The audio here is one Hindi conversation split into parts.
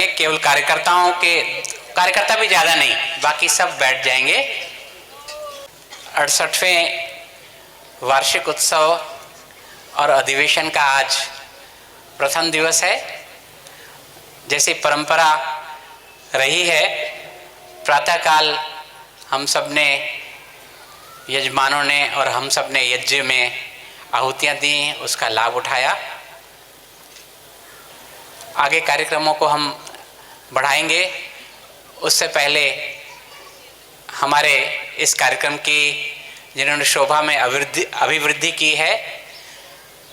करेंगे। केवल कार्यकर्ता भी ज़्यादा नहीं, बाकी सब बैठ जाएंगे। 68वें वार्षिक उत्सव और अधिवेशन का आज प्रथम दिवस है। जैसी परंपरा रही है, प्रातःकाल हम सब ने, यजमानों ने और हम सब ने यज्ञ में आहुतियाँ दी, उसका लाभ उठाया। आगे कार्यक्रमों को हम बढ़ाएंगे। उससे पहले हमारे इस कार्यक्रम की जिन्होंने शोभा में अभिवृद्धि की है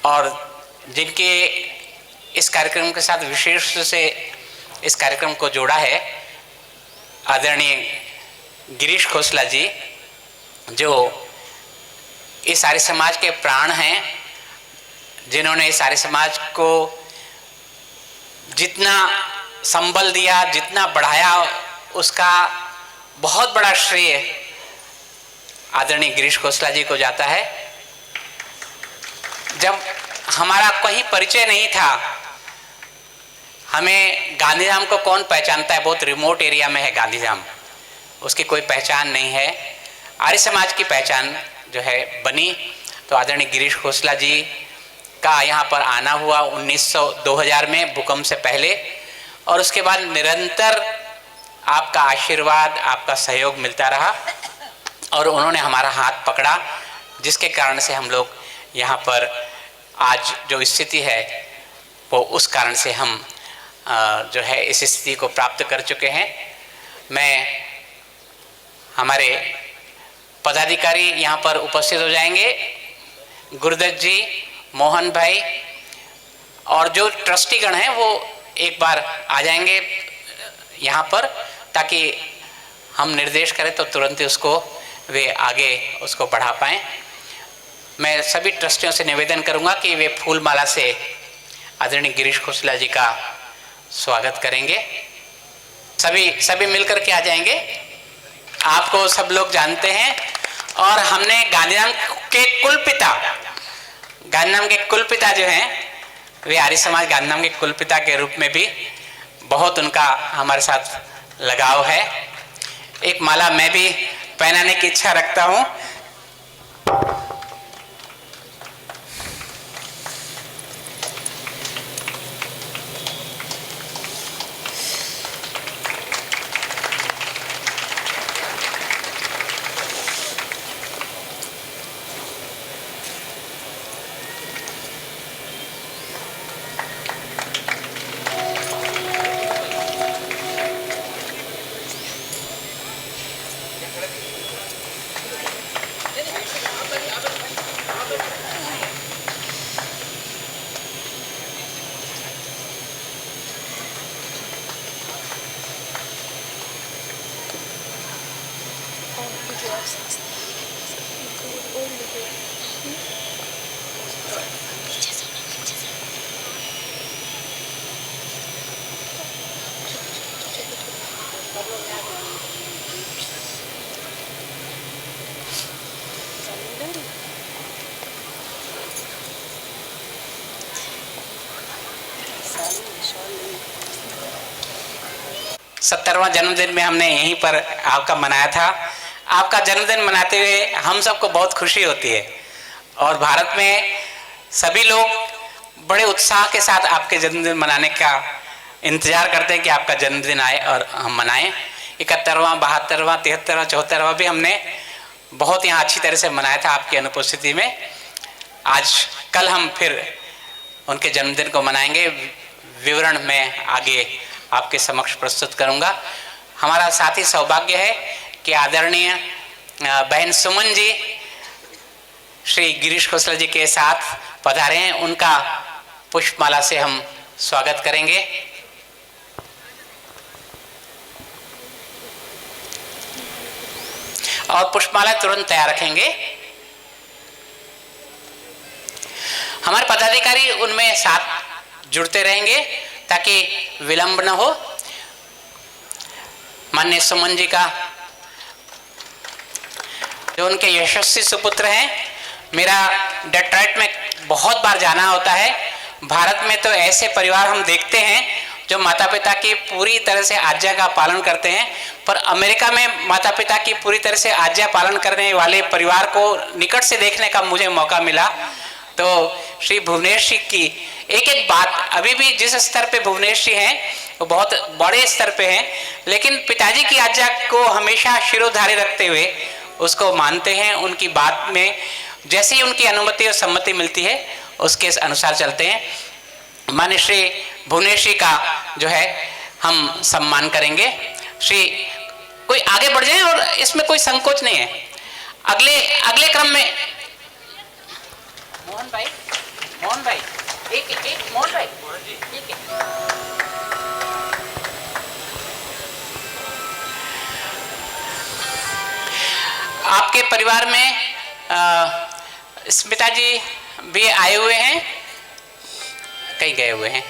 और जिनके इस कार्यक्रम के साथ विशेष रूप से इस कार्यक्रम को जोड़ा है, आदरणीय गिरीश खोसला जी, जो इस आर्य समाज के प्राण हैं, जिन्होंने इस आर्य समाज को जितना संबल दिया, जितना बढ़ाया, उसका बहुत बड़ा श्रेय आदरणीय गिरीश खोसला जी को जाता है। जब हमारा कहीं परिचय नहीं था, हमें गांधीधाम को कौन पहचानता है, बहुत रिमोट एरिया में है गांधीधाम, उसकी कोई पहचान नहीं है। आर्य समाज की पहचान जो है बनी तो आदरणीय गिरीश खोसला जी का यहाँ पर आना हुआ 2000 में, भूकंप से पहले, और उसके बाद निरंतर आपका आशीर्वाद, आपका सहयोग मिलता रहा और उन्होंने हमारा हाथ पकड़ा, जिसके कारण से हम लोग यहाँ पर आज जो स्थिति है वो उस कारण से हम जो है इस स्थिति को प्राप्त कर चुके हैं। मैं हमारे पदाधिकारी यहाँ पर उपस्थित हो जाएंगे, गुरुदत्त जी, मोहन भाई और जो ट्रस्टीगण हैं वो एक बार आ जाएंगे यहाँ पर, ताकि हम निर्देश करें तो तुरंत उसको वे आगे उसको बढ़ा पाएँ। मैं सभी ट्रस्टियों से निवेदन करूँगा कि वे फूल माला से आदरणीय गिरीश खोसला जी का स्वागत करेंगे। सभी मिलकर के आ जाएंगे। आपको सब लोग जानते हैं और हमने गांधीधाम के कुलपिता जो हैं, वे आर्य समाज गांधीधाम के कुलपिता के रूप में भी बहुत उनका हमारे साथ लगाव है। एक माला मैं भी पहनाने की इच्छा रखता हूँ। सत्तरवां जन्मदिन में हमने यहीं पर आपका मनाया था। आपका जन्मदिन मनाते हुए हम सबको बहुत खुशी होती है और भारत में सभी लोग बड़े उत्साह के साथ आपके जन्मदिन मनाने का इंतजार करते हैं कि आपका जन्मदिन आए और हम मनाएं। 71वां, 72वां, 73वां, 74वां भी हमने बहुत यहाँ अच्छी तरह से मनाया था आपकी अनुपस्थिति में। आज कल हम फिर उनके जन्मदिन को मनाएंगे। विवरण में आगे आपके समक्ष प्रस्तुत करूंगा। हमारा साथ ही सौभाग्य है कि आदरणीय बहन सुमन जी श्री गिरीश खोसला जी के साथ पधारे हैं। उनका पुष्पमाला से हम स्वागत करेंगे। और पुष्पमाला तुरंत तैयार रखेंगे। हमारे पदाधिकारी उनमें साथ जुड़ते रहेंगे ताकि विलंब न हो। माननीय सुमन जी का जो उनके यशस्वी सुपुत्र हैं, मेरा डेट्रॉइट में बहुत बार जाना होता है। भारत में तो ऐसे परिवार हम देखते हैं जो माता पिता की पूरी तरह से आज्ञा का पालन करते हैं। पर अमेरिका में माता पिता की पूरी तरह से आज्ञा पालन करने वाले परिवार को निकट से देखने का मुझे मौका मिला। तो श्री भुवनेश जी की एक एक बात, अभी भी जिस स्तर पे भुवनेश जी हैं वो बहुत बड़े स्तर पे हैं, लेकिन पिताजी की आज्ञा को हमेशा शिरोधार्य रखते हुए उसको मानते हैं। उनकी बात में जैसे ही उनकी अनुमति और सम्मति मिलती है उसके अनुसार चलते हैं। माननीय श्री भुवनेश जी का जो है हम सम्मान करेंगे। श्री कोई आगे बढ़ जाए और इसमें कोई संकोच नहीं है। अगले क्रम में मोहन भाई एक मोहन भाई ठीक है। आपके परिवार में स्मिता जी भी आए हुए हैं, कहीं गए हुए हैं?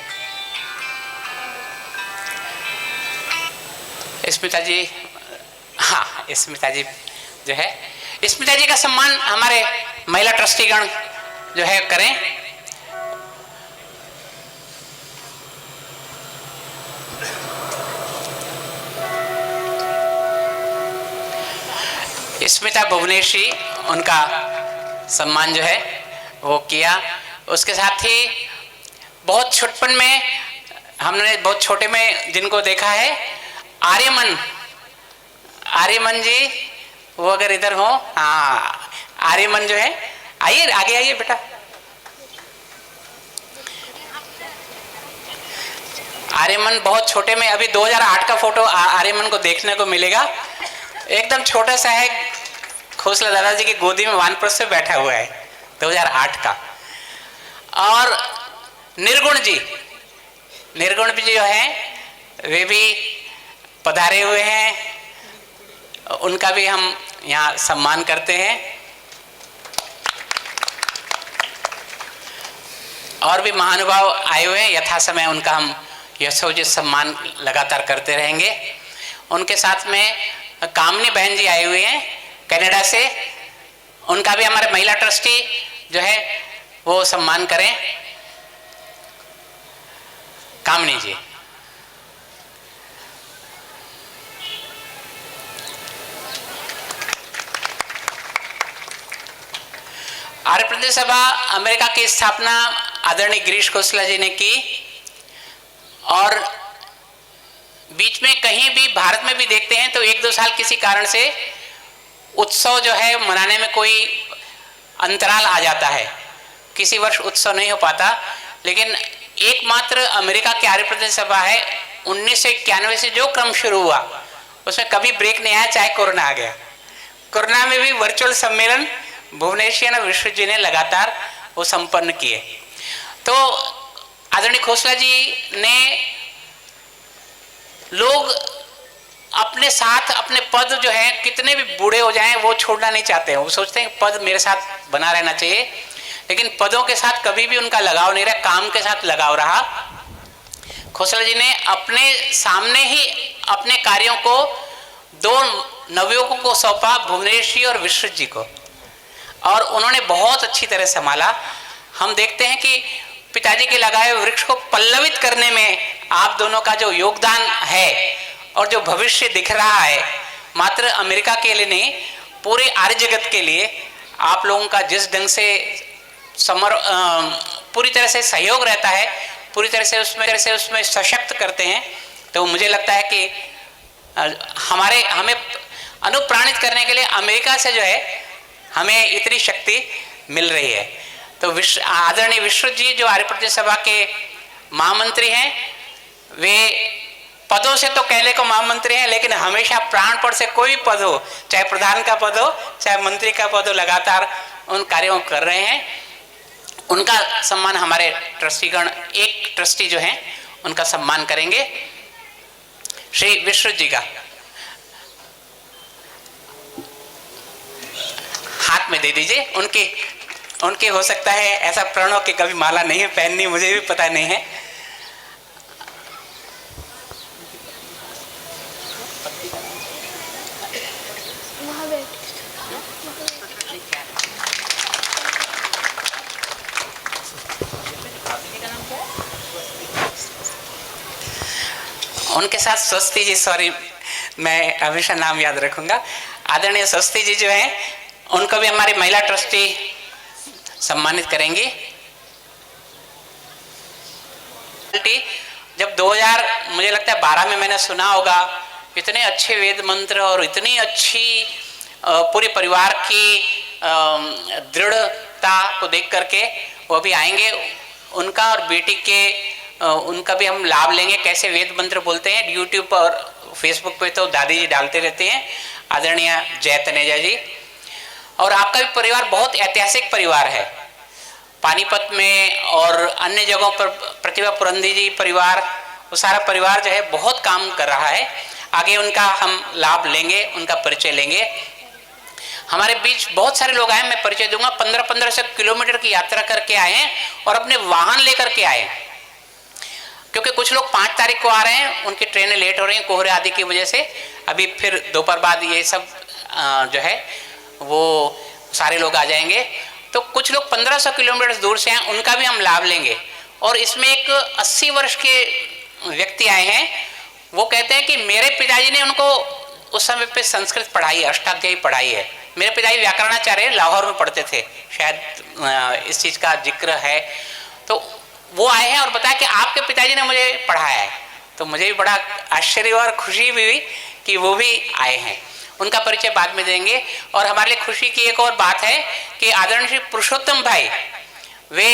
स्मिता जी, हाँ स्मिता जी जो है, स्मिता जी का सम्मान हमारे महिला ट्रस्टीगण जो है करें। स्मिता भुवनेश जी, उनका सम्मान जो है वो किया। उसके साथ ही बहुत छोटपन में हमने बहुत छोटे में जिनको देखा है, आर्यमन जी, वो अगर इधर हो, हाँ आर्यमन जो है, आइए आगे आइए बेटा। आर्यमन बहुत छोटे में, अभी 2008 का फोटो आर्यमन को देखने को मिलेगा। एकदम छोटा सा है, खोसला दादाजी की गोदी में वानप्रस्थ से बैठा हुआ है, 2008 का। और निर्गुण जी जो है वे भी पधारे हुए हैं, उनका भी हम यहाँ सम्मान करते हैं। और भी महानुभाव आए हुए हैं, यथा समय उनका हम यथोचित सम्मान लगातार करते रहेंगे। उनके साथ में कामनी बहन जी आए हुए हैं कनाडा से, उनका भी हमारे महिला ट्रस्टी जो है वो सम्मान करें। कामनी जी, आर्य प्रदेश सभा अमेरिका की स्थापना आदरणीय गिरीश खोसला जी ने की, और बीच में कहीं भी भारत में भी देखते हैं तो 1-2 साल किसी कारण से उत्सव जो है मनाने में कोई अंतराल आ जाता है, किसी वर्ष उत्सव नहीं हो पाता। लेकिन एकमात्र अमेरिका की आर्य प्रदेश सभा है 1991 से जो क्रम शुरू हुआ उसमें कभी ब्रेक नहीं आया, चाहे कोरोना आ गया। कोरोना में भी वर्चुअल सम्मेलन भुवनेश्वर और विश्व जी ने लगातार वो संपन्न किए। तो आदरणीय खोसला जी ने, लोग अपने साथ अपने पद जो है कितने भी बूढ़े हो जाएं वो छोड़ना नहीं चाहते हैं, वो सोचते हैं पद मेरे साथ बना रहना चाहिए। लेकिन पदों के साथ कभी भी उनका लगाव नहीं रहा, काम के साथ लगाव रहा। खोसला जी ने अपने सामने ही अपने कार्यों को 2 नवयुवकों को सौंपा, भुवनेश जी और विश्रुत जी को, और उन्होंने बहुत अच्छी तरह संभाला। हम देखते हैं कि पिताजी के लगाए वृक्ष को पल्लवित करने में आप दोनों का जो योगदान है और जो भविष्य दिख रहा है, मात्र अमेरिका के लिए नहीं पूरे आर्य जगत के लिए आप लोगों का जिस ढंग से पूरी तरह से सहयोग रहता है, पूरी तरह से उसमें सशक्त करते हैं, तो मुझे लगता है कि हमें अनुप्राणित करने के लिए अमेरिका से जो है हमें इतनी शक्ति मिल रही है। तो आदरणीय विश्रुत जी जो आर्य प्रदेश सभा के महामंत्री हैं, वे पदों से तो कहले को महामंत्री हैं, लेकिन हमेशा प्राणपण से कोई भी पद हो, चाहे प्रधान का पद हो चाहे मंत्री का पद हो, लगातार उन कार्यों को कर रहे हैं। उनका सम्मान हमारे ट्रस्टीगण, एक ट्रस्टी जो हैं उनका सम्मान करेंगे। श्री विश्रुत जी का हाथ में दे दीजिए। उनके हो सकता है ऐसा प्रण हो कि कभी माला नहीं पहननी, मुझे भी पता नहीं है। उनके साथ स्वस्ति जी, सॉरी मैं हमेशा नाम याद रखूंगा, आदरणीय स्वस्ति जी जो हैं उनको भी हमारी महिला ट्रस्टी सम्मानित करेंगी। जब 2000 मुझे लगता है 12 में मैंने सुना होगा, इतने अच्छे वेद मंत्र और इतनी अच्छी पूरे परिवार की दृढ़ता को देख करके वो भी आएंगे। उनका और बेटी के उनका भी हम लाभ लेंगे। कैसे वेद मंत्र बोलते हैं, यूट्यूब और फेसबुक पे तो दादी जी डालते रहते हैं, आदरणीय जय तनेजा जी। और आपका भी परिवार बहुत ऐतिहासिक परिवार है, पानीपत में और अन्य जगहों पर प्रतिभा पुरंदी जी परिवार, वो सारा परिवार जो है बहुत काम कर रहा है। आगे उनका हम लाभ लेंगे, उनका परिचय लेंगे। हमारे बीच बहुत सारे लोग आए, मैं परिचय दूंगा, 1500 किलोमीटर की यात्रा करके आए हैं और अपने वाहन लेकर के आए, क्योंकि कुछ लोग 5 तारीख को आ रहे हैं, उनकी ट्रेनें लेट हो रही हैं कोहरे आदि की वजह से। अभी फिर दोपहर बाद ये सब जो है वो सारे लोग आ जाएंगे। तो कुछ लोग 1500 किलोमीटर दूर से हैं, उनका भी हम लाभ लेंगे। और इसमें एक 80 वर्ष के व्यक्ति आए हैं, वो कहते हैं कि मेरे पिताजी ने उनको उस समय पे संस्कृत पढ़ाई, अष्टाध्यायी पढ़ाई है। मेरे पिताजी व्याकरणाचार्य लाहौर में पढ़ते थे, शायद इस चीज़ का जिक्र है। तो वो आए हैं और बताया कि आपके पिताजी ने मुझे पढ़ाया है। तो मुझे भी बड़ा आश्चर्य और खुशी भी हुई कि वो भी आए हैं। उनका परिचय बाद में देंगे। और हमारे लिए खुशी की एक और बात है कि आदरणीय श्री पुरुषोत्तम भाई, वे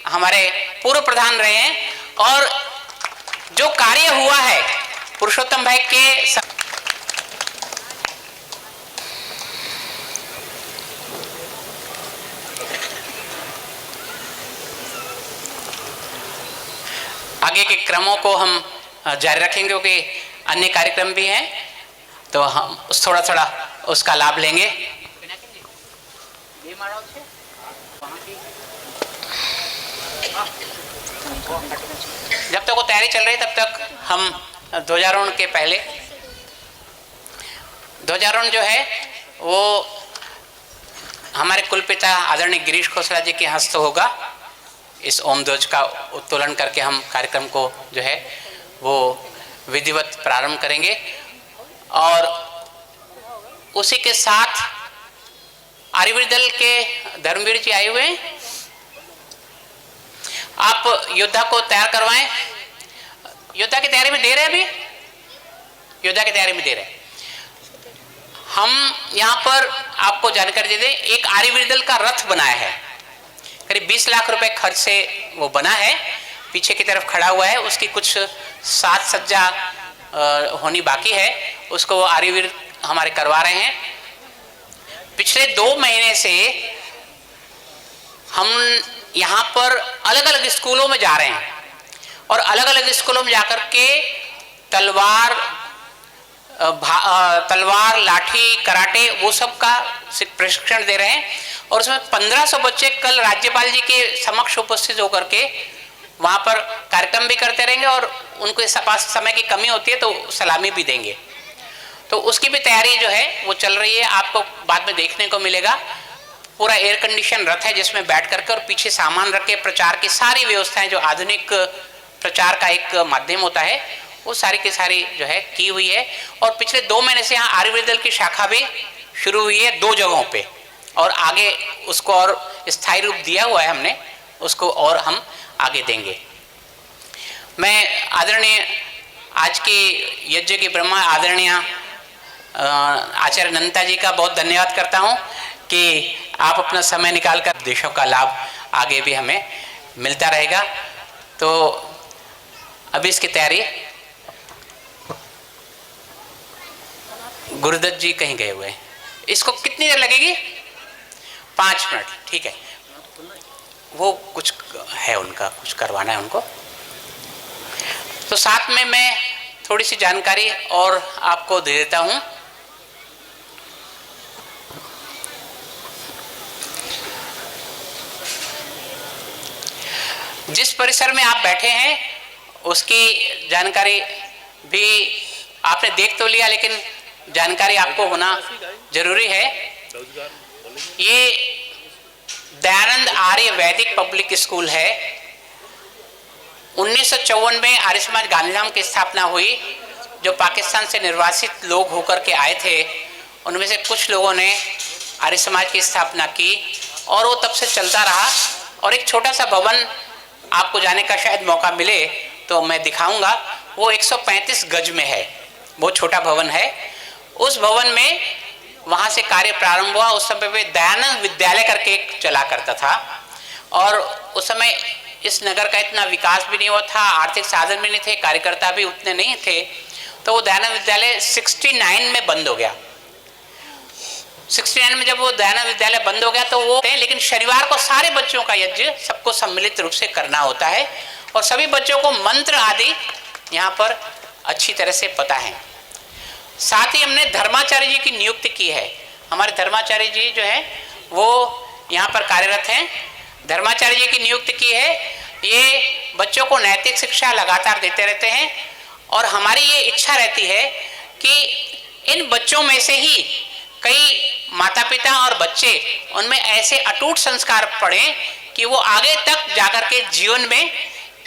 हमारे पूर्व प्रधान रहे हैं और जो कार्य हुआ है पुरुषोत्तम भाई के आगे के क्रमों को हम जारी रखेंगे, क्योंकि अन्य कार्यक्रम भी हैं, तो हम थोड़ा थोड़ा उसका लाभ लेंगे। जब तक वो तैयारी चल रही तब तक हम ध्वजारोहण के पहले, ध्वजारोहण जो है वो हमारे कुलपिता आदरणीय गिरीश खोसला जी के हस्त होगा। इस ओम ध्वज का उत्तोलन करके हम कार्यक्रम को जो है वो विधिवत प्रारंभ करेंगे। और उसी के साथ आर्यवीर दल के धर्मवीर जी आए हुए हैं, आप योद्धा को तैयार करवाएं। योद्धा की तैयारी में दे रहे हैं, अभी योद्धा की तैयारी में दे रहे हैं। हम यहाँ पर आपको जानकारी दे दें, एक आर्यवीर दल का रथ बनाया है, करीब 20 लाख रुपए खर्च से वो बना है, पीछे की तरफ खड़ा हुआ है। उसकी कुछ साज सज्जा होनी बाकी है, उसको वो आर्यवीर हमारे करवा रहे हैं। पिछले 2 महीने से हम यहाँ पर अलग अलग स्कूलों में जा रहे हैं और अलग अलग स्कूलों में जाकर के तलवार, लाठी, कराटे, वो सब का प्रशिक्षण दे रहे हैं। और उसमें 1500 बच्चे कल राज्यपाल जी के समक्ष उपस्थित होकर के वहाँ पर कार्यक्रम भी करते रहेंगे और उनको इस पास समय की कमी होती है तो सलामी भी देंगे। तो उसकी भी तैयारी जो है वो चल रही है, आपको बाद में देखने को मिलेगा। पूरा एयर कंडीशन रथ है जिसमें बैठ करके और पीछे सामान रख के प्रचार की सारी व्यवस्थाएं, जो आधुनिक प्रचार का एक माध्यम होता है, वो सारी की सारी जो है की हुई है। और पिछले 2 महीने से यहाँ आर्यवीर दल की शाखा भी शुरू हुई है 2 जगहों पे, और आगे उसको और स्थायी रूप दिया हुआ है हमने, उसको और हम आगे देंगे। मैं आदरणीय आज की यज्ञ की ब्रह्मा आदरणीय आचार्य नंदा जी का बहुत धन्यवाद करता हूँ कि आप अपना समय निकालकर देशों का लाभ आगे भी हमें मिलता रहेगा। तो अभी इसकी तैयारी, गुरुदत्त जी कहीं गए हुए हैं, इसको कितनी देर लगेगी? 5 मिनट, ठीक है। वो कुछ है उनका, कुछ करवाना है उनको। तो साथ में मैं थोड़ी सी जानकारी और आपको दे देता हूं। जिस परिसर में आप बैठे हैं उसकी जानकारी भी आपने देख तो लिया, लेकिन जानकारी आपको होना जरूरी है। ये दयानंद आर्य वैदिक पब्लिक स्कूल है। 1954 में आर्य समाज गांधीधाम की स्थापना हुई। जो पाकिस्तान से निर्वासित लोग होकर के आए थे, उनमें से कुछ लोगों ने आर्य समाज की स्थापना की और वो तब से चलता रहा। और एक छोटा सा भवन आपको जाने का शायद मौका मिले तो मैं दिखाऊंगा, वो 135 गज में है, बहुत छोटा भवन है। उस भवन में वहाँ से कार्य प्रारंभ हुआ। उस समय पे दयानंद विद्यालय करके एक चला करता था और उस समय इस नगर का इतना विकास भी नहीं हुआ था, आर्थिक साधन भी नहीं थे, कार्यकर्ता भी उतने नहीं थे। तो वो दयानंद विद्यालय 69 में बंद हो गया। 69 में जब वो दयानंद विद्यालय बंद हो गया तो वो, लेकिन शनिवार को सारे बच्चों का यज्ञ सबको सम्मिलित रूप से करना होता है और सभी बच्चों को मंत्र आदि यहाँ पर अच्छी तरह से पता है। साथ ही हमने धर्माचार्य जी की नियुक्ति की है। हमारे धर्माचार्य जी जो है वो यहाँ पर कार्यरत हैं। धर्माचार्य जी की नियुक्ति की है। ये बच्चों को नैतिक शिक्षा लगातार देते रहते हैं और हमारी ये इच्छा रहती है कि इन बच्चों में से ही कई माता पिता और बच्चे उनमें ऐसे अटूट संस्कार पड़ें कि वो आगे तक जाकर के जीवन में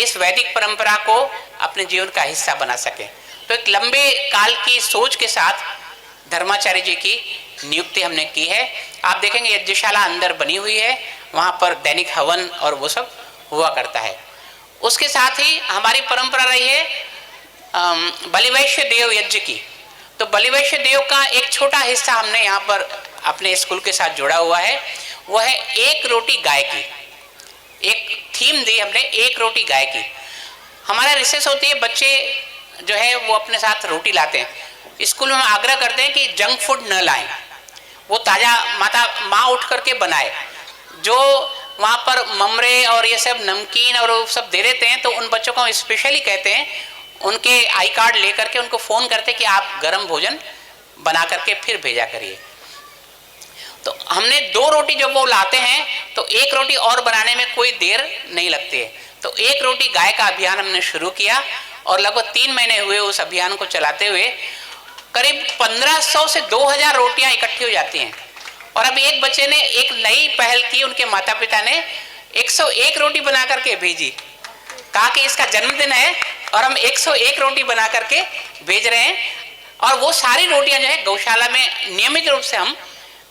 इस वैदिक परंपरा को अपने जीवन का हिस्सा बना सके। तो एक लंबे काल की सोच के साथ धर्माचार्य जी की नियुक्ति हमने की है। आप देखेंगे यज्ञशाला अंदर बनी हुई है, वहाँ पर दैनिक हवन और वो सब हुआ करता है। उसके साथ ही हमारी परंपरा रही है बलिवैश्य देव यज्ञ की। तो बलिवैश्य देव का एक छोटा हिस्सा हमने यहाँ पर अपने स्कूल के साथ जोड़ा हुआ है। वो है एक रोटी गाय की। एक थीम दी हमने, एक रोटी गाय की। हमारा रिसेस होती है, बच्चे जो है वो अपने साथ रोटी लाते हैं। स्कूल में हम आग्रह करते हैं कि जंक फूड न लाएं, वो ताज़ा माँ उठ करके बनाए। जो वहाँ पर ममरे और ये सब नमकीन और वो सब दे देते हैं, तो उन बच्चों को हम स्पेशली कहते हैं, उनके आई कार्ड लेकर के उनको फ़ोन करते कि आप गर्म भोजन बना करके फिर भेजा करिए। तो हमने 2 रोटी जब वो लाते हैं तो 1 रोटी और बनाने में कोई देर नहीं लगती है। तो 1 रोटी गाय का अभियान हमने शुरू किया और लगभग 3 महीने हुए उस अभियान को चलाते हुए। करीब 1500 से 2000 रोटियां इकट्ठी हो जाती हैं। और अब एक बच्चे ने एक नई पहल की, उनके माता पिता ने 101 रोटी बना करके भेजी। कहा कि इसका जन्मदिन है और हम 101 रोटी बना करके भेज रहे हैं। और वो सारी रोटियां जो है गौशाला में नियमित रूप से हम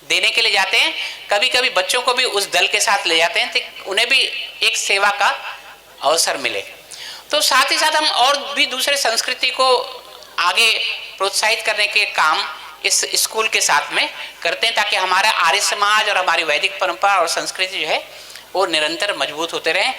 देने के लिए जाते हैं। कभी कभी बच्चों को भी उस दल के साथ ले जाते हैं तो उन्हें भी एक सेवा का अवसर मिले। तो साथ ही साथ हम और भी दूसरे संस्कृति को आगे प्रोत्साहित करने के काम इस स्कूल के साथ में करते हैं, ताकि हमारा आर्य समाज और हमारी वैदिक परंपरा और संस्कृति जो है वो निरंतर मजबूत होते रहें।